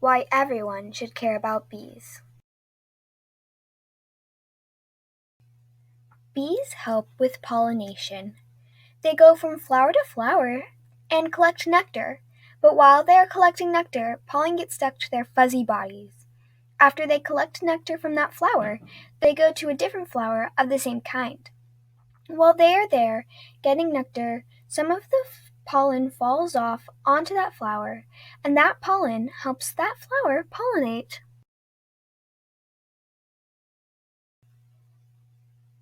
why everyone should care about bees. Bees help with pollination. They go from flower to flower and collect nectar, but while they are collecting nectar, pollen gets stuck to their fuzzy bodies. After they collect nectar from that flower, they go to a different flower of the same kind. While they are there getting nectar, some of the pollen falls off onto that flower, and that pollen helps that flower pollinate.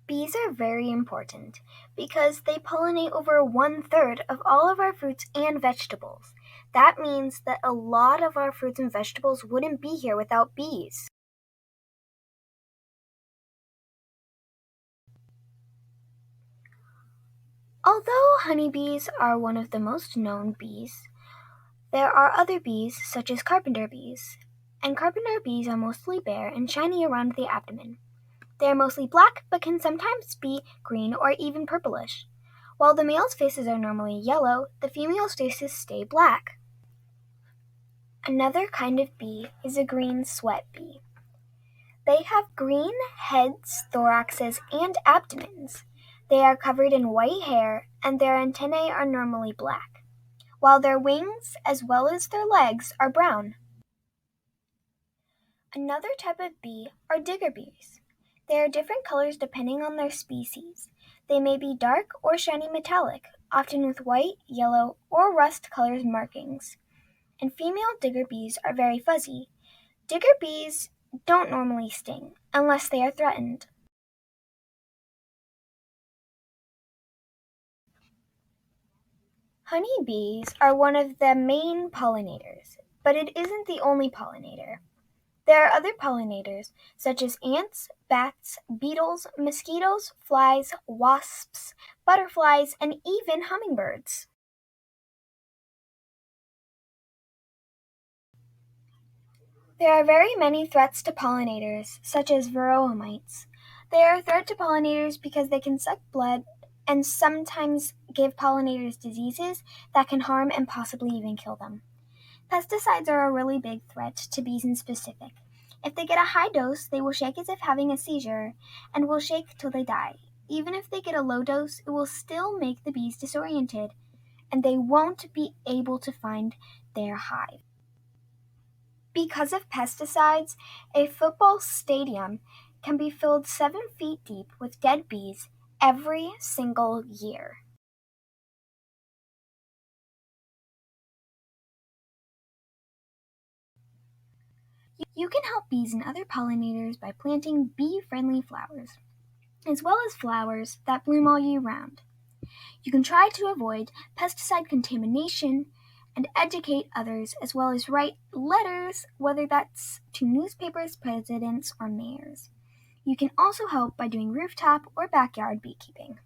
Bees are very important because they pollinate over 1/3 of all of our fruits and vegetables. That means that a lot of our fruits and vegetables wouldn't be here without bees. Although honeybees are one of the most known bees, there are other bees such as carpenter bees. And carpenter bees are mostly bare and shiny around the abdomen. They are mostly black but can sometimes be green or even purplish. While the male's faces are normally yellow, the female's faces stay black. Another kind of bee is a green sweat bee. They have green heads, thoraxes, and abdomens. They are covered in white hair, and their antennae are normally black, while their wings, as well as their legs, are brown. Another type of bee are digger bees. They are different colors depending on their species. They may be dark or shiny metallic, often with white, yellow, or rust-colored markings. And female digger bees are very fuzzy. Digger bees don't normally sting unless they are threatened. Honeybees are one of the main pollinators, but it isn't the only pollinator. There are other pollinators, such as ants, bats, beetles, mosquitoes, flies, wasps, butterflies, and even hummingbirds. There are very many threats to pollinators, such as varroa mites. They are a threat to pollinators because they can suck blood and sometimes give pollinators diseases that can harm and possibly even kill them. Pesticides are a really big threat to bees in specific. If they get a high dose, they will shake as if having a seizure and will shake till they die. Even if they get a low dose, it will still make the bees disoriented and they won't be able to find their hive. Because of pesticides, a football stadium can be filled 7 feet deep with dead bees every single year. You can help bees and other pollinators by planting bee-friendly flowers, as well as flowers that bloom all year round. You can try to avoid pesticide contamination and educate others, as well as write letters, whether that's to newspapers, presidents, or mayors. You can also help by doing rooftop or backyard beekeeping.